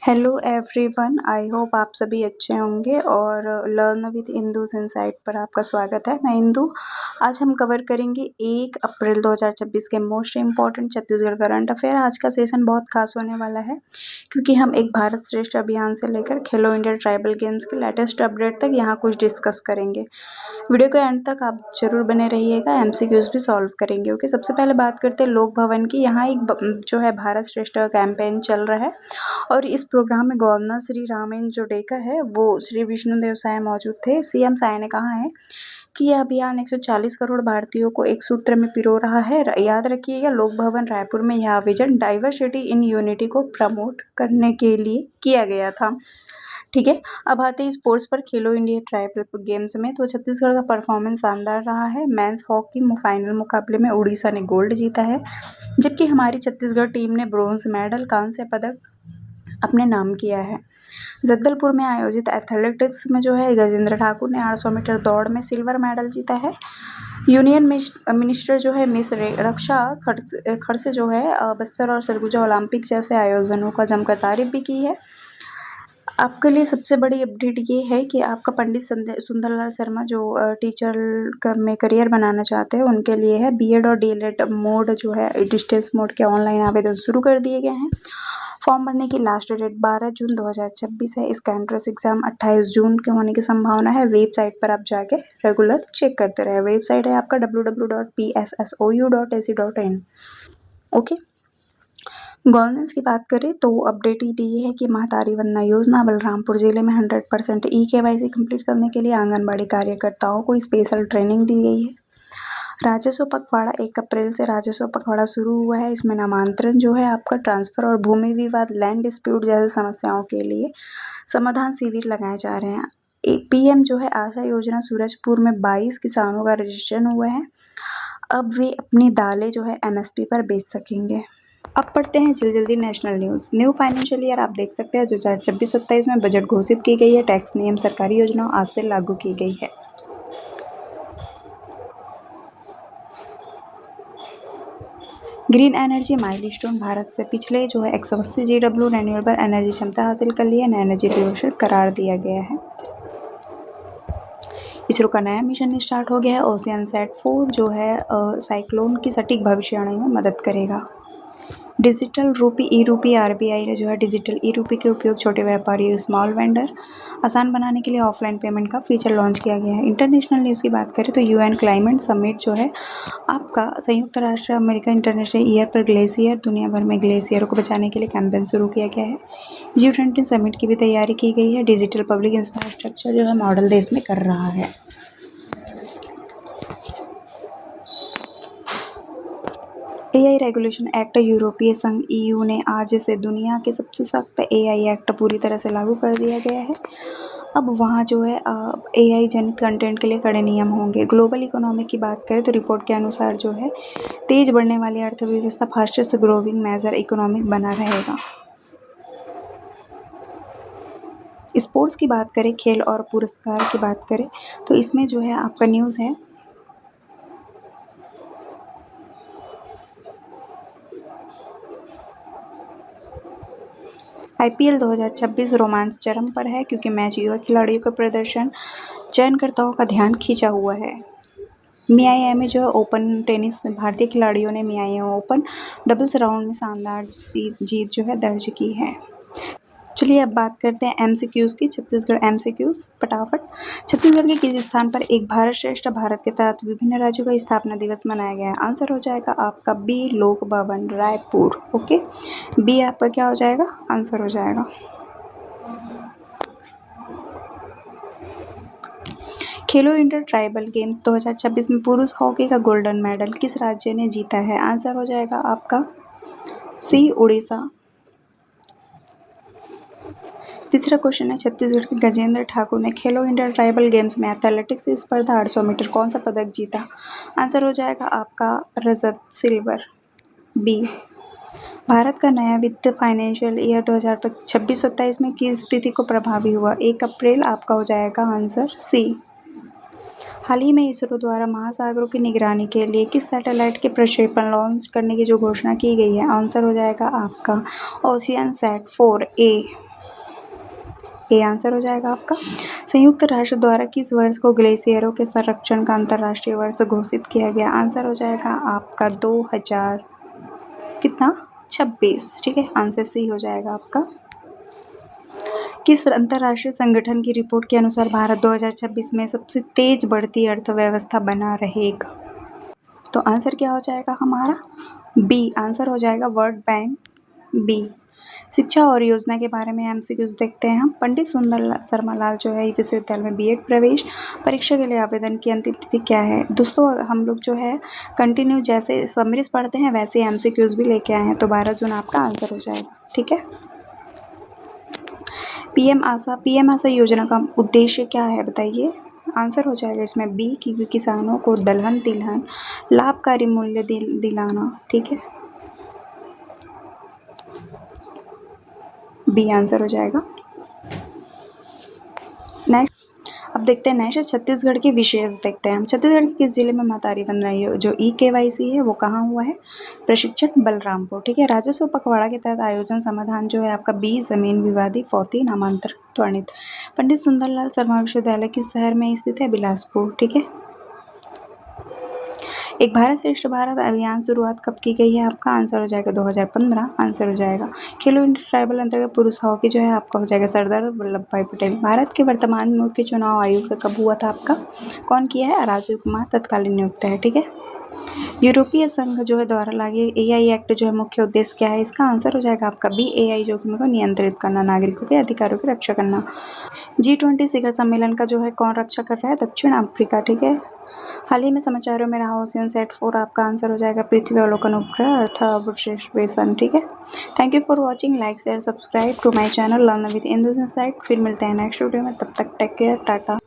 Hello everyone, I hope आप सभी अच्छे होंगे और लर्न विद इंदूज इनसाइट पर आपका स्वागत है। मैं इंदू। आज हम कवर करेंगे 1 अप्रैल 2026 के most important Chhattisgarh current affair. आज का सेशन बहुत खास होने वाला है क्योंकि हम एक भारत श्रेष्ठ अभियान से लेकर खेलो इंडिया ट्राइबल गेम्स के लेटेस्ट अपडेट तक यहाँ कुछ डिस्कस करेंगे। वीडियो के एंड तक आप जरूर बने रहिएगा, एमसीक्यूज भी सॉल्व करेंगे। ओके, सबसे पहले बात करते हैं लोक भवन की। यहाँ एक जो है भारत श्रेष्ठ कैंपेन चल रहा है और इस प्रोग्राम में गवर्नर श्री रामेन जो डेका है वो श्री विष्णुदेव साय मौजूद थे। सीएम साय ने कहा है कि यह अभियान 140 करोड़ भारतीयों को एक सूत्र में पिरो रहा है। याद रखिएगा, लोक भवन रायपुर में यह विजन डाइवर्सिटी इन यूनिटी को प्रमोट करने के लिए किया गया था। ठीक है, अब आते हैं स्पोर्ट्स पर। खेलो इंडिया ट्राइबल गेम्स में तो छत्तीसगढ़ का परफॉर्मेंस शानदार रहा है। मेंस हॉकी फाइनल मुकाबले में उड़ीसा ने गोल्ड जीता है, जबकि हमारी छत्तीसगढ़ टीम ने ब्रोंज मेडल कांस्य पदक अपने नाम किया है। जगदलपुर में आयोजित एथलेटिक्स में जो है गजेंद्र ठाकुर ने 800 मीटर दौड़ में सिल्वर मेडल जीता है। यूनियन मिनिस्टर जो है मिस रक्षा खड़से जो है बस्तर और सरगुजा ओलंपिक जैसे आयोजनों का जमकर तारीफ भी की है। आपके लिए सबसे बड़ी अपडेट ये है कि आपका पंडित सुंदरलाल शर्मा जो टीचर में करियर बनाना चाहते हैं उनके लिए है। बीएड और डीएलएड मोड जो है डिस्टेंस मोड के ऑनलाइन आवेदन शुरू कर दिए गए हैं। फॉर्म भरने की लास्ट डेट 12 जून 2026 है। इसका एंट्रेंस एग्जाम 28 जून के होने की संभावना है। वेबसाइट पर आप जाके रेगुलर चेक करते रहे। वेबसाइट है आपका www.pssoU.ac.in। ओके, गवर्नेंस की बात करें तो अपडेट ये है कि महतारी वंदना योजना बलरामपुर जिले में 100% ई-केवाईसी कंप्लीट करने के लिए आंगनबाड़ी कार्यकर्ताओं को स्पेशल ट्रेनिंग दी गई है। राजस्व पखवाड़ा 1 अप्रैल से राजस्व पखवाड़ा शुरू हुआ है। इसमें नामांतरण जो है आपका ट्रांसफर और भूमि विवाद लैंड डिस्प्यूट जैसे समस्याओं के लिए समाधान शिविर लगाए जा रहे हैं। पीएम जो है आशा योजना सूरजपुर में 22 किसानों का रजिस्ट्रेशन हुआ है। अब वे अपनी दालें जो है एमएसपी पर बेच सकेंगे। अब पढ़ते हैं जल्दी national news. New financial year आप देख सकते हैं 2026-27 में बजट घोषित की गई है। टैक्स नियम सरकारी योजनाओं आज से लागू की गई है। ग्रीन एनर्जी माइलस्टोन भारत से पिछले जो है 180 GW रिन्यूएबल एनर्जी क्षमता हासिल कर ली है। नया एनर्जी रिवोल्यूशन करार दिया गया है। इसरो का नया मिशन स्टार्ट हो गया है। ओशियनसैट 4 जो है साइक्लोन की सटीक भविष्यवाणी में मदद करेगा। डिजिटल रूपी ई रूपी आरबीआई ने जो है डिजिटल ई रूपी के उपयोग छोटे व्यापारियों स्मॉल वेंडर आसान बनाने के लिए ऑफलाइन पेमेंट का फीचर लॉन्च किया गया है। इंटरनेशनल न्यूज़ की बात करें तो यूएन क्लाइमेट समिट जो है आपका संयुक्त राष्ट्र अमेरिका इंटरनेशनल ईयर पर ग्लेशियर दुनिया भर में ग्लेशियरों को बचाने के लिए कैंपेन शुरू किया गया है। G20 समिट की भी तैयारी की गई है। डिजिटल पब्लिक इंफ्रास्ट्रक्चर जो है मॉडल देश में कर रहा है। एआई रेगुलेशन एक्ट यूरोपीय संघ ईयू ने आज से दुनिया के सबसे सख्त एआई एक्ट पूरी तरह से लागू कर दिया गया है। अब वहाँ जो है एआई जनित कंटेंट के लिए कड़े नियम होंगे। ग्लोबल इकोनॉमी की बात करें तो रिपोर्ट के अनुसार जो है तेज बढ़ने वाली अर्थव्यवस्था फास्टेस्ट ग्रोइंग मेजर इकोनॉमिक बना रहेगा। स्पोर्ट्स की बात करें, खेल और पुरस्कार की बात करें तो इसमें जो है आपका न्यूज़ है आईपीएल 2026 रोमांच चरम पर है क्योंकि मैच युवा खिलाड़ियों का प्रदर्शन चयनकर्ताओं का ध्यान खींचा हुआ है। मियामी जो है ओपन टेनिस भारतीय खिलाड़ियों ने मियामी ओपन डबल्स राउंड में शानदार जीत जो है दर्ज की है। चलिए अब बात करते हैं एमसीक्यूज़ की। छत्तीसगढ़ एमसीक्यूज़ फटाफट। छत्तीसगढ़ के किस स्थान पर एक भारत श्रेष्ठ भारत के तहत विभिन्न राज्यों का स्थापना दिवस मनाया गया है? आंसर हो जाएगा आपका बी लोक भवन रायपुर। ओके, बी आपका क्या हो जाएगा? आंसर हो जाएगा। खेलो इंडिया ट्राइबल गेम्स 2026 में पुरुष हॉकी का गोल्डन मेडल किस राज्य ने जीता है? आंसर हो जाएगा आपका सी उड़ीसा। तीसरा क्वेश्चन है छत्तीसगढ़ के गजेंद्र ठाकुर ने खेलो इंडिया ट्राइबल गेम्स में एथलेटिक्स स्पर्धा 800 मीटर कौन सा पदक जीता? आंसर हो जाएगा आपका रजत सिल्वर बी। भारत का नया वित्त फाइनेंशियल ईयर 2026-27 में किस स्थिति को प्रभावी हुआ? 1 अप्रैल आपका हो जाएगा आंसर सी। हाल ही में इसरो द्वारा महासागरों की निगरानी के लिए किस सैटेलाइट के प्रक्षेपण लॉन्च करने की जो घोषणा की गई है? आंसर हो जाएगा आपका ओशियनसैट 4 ए। ए आंसर हो जाएगा आपका। संयुक्त राष्ट्र द्वारा किस वर्ष को ग्लेशियरों के संरक्षण का अंतर्राष्ट्रीय वर्ष घोषित किया गया? आंसर हो जाएगा आपका 2000 कितना 26। ठीक है, आंसर सी हो जाएगा आपका। किस अंतर्राष्ट्रीय संगठन की रिपोर्ट के अनुसार भारत 2026 में सबसे तेज बढ़ती अर्थव्यवस्था बना रहेगा? तो आंसर क्या हो जाएगा हमारा? बी आंसर हो जाएगा वर्ल्ड बैंक, बी। शिक्षा और योजना के बारे में एमसीक्यूज देखते हैं हम। पंडित सुंदर शर्मा लाल जो है विश्वविद्यालय में बीएड प्रवेश परीक्षा के लिए आवेदन की अंतिम तिथि क्या है? दोस्तों हम लोग जो है कंटिन्यू जैसे समरीज पढ़ते हैं वैसे एमसीक्यूज भी लेके आए हैं, तो 12 जून आपका आंसर हो जाएगा। ठीक है, पीएम आशा योजना का उद्देश्य क्या है बताइए? आंसर हो जाएगा इसमें बी, क्योंकि किसानों को दलहन तिलहन लाभकारी मूल्य दिलाना। ठीक है, बी आंसर हो जाएगा। नेक्स्ट अब देखते हैं नेक्स्ट छत्तीसगढ़ के विशेष देखते हैं हम। छत्तीसगढ़ के किस जिले में महतारी बन रही है? जो ई-केवाईसी है वो कहाँ हुआ है? प्रशिक्षण बलरामपुर। ठीक है, राजस्व पखवाड़ा के तहत आयोजन समाधान जो है आपका बी, जमीन विवादी फौती नामांतर त्वरित। पंडित सुंदरलाल शर्मा विश्वविद्यालय किस शहर में स्थित है? बिलासपुर। ठीक है, एक भारत श्रेष्ठ भारत अभियान शुरुआत कब की गई है? आपका आंसर हो जाएगा 2015। आंसर हो जाएगा खेलो इंडिया ट्राइबल अंतर्गत पुरुष हॉकी जो है आपका हो जाएगा सरदार वल्लभ भाई पटेल। भारत के वर्तमान मुख्य चुनाव आयुक्त कब हुआ था आपका? कौन किया है? राजीव कुमार तत्कालीन नियुक्त है। ठीक है, यूरोपीय संघ जो है द्वारा लागे एआई एक्ट जो है मुख्य उद्देश्य क्या है? इसका आंसर हो जाएगा आपका बी, एआई जोखिम को नियंत्रित करना, नागरिकों के अधिकारों की रक्षा करना। G20 शिखर सम्मेलन का जो है कौन रक्षा कर रहा है? दक्षिण अफ्रीका। ठीक है, हाल ही में समाचारों में रहा ओशियन सेट 4 आपका आंसर हो जाएगा पृथ्वी अवलोकन उपग्रह अर्थ ऑब्जर्वेशन। ठीक है, thank you for watching, like share subscribe to my channel learn with Indu insight. फिर मिलते हैं नेक्स्ट वीडियो में, तब तक टेक केयर, टाटा।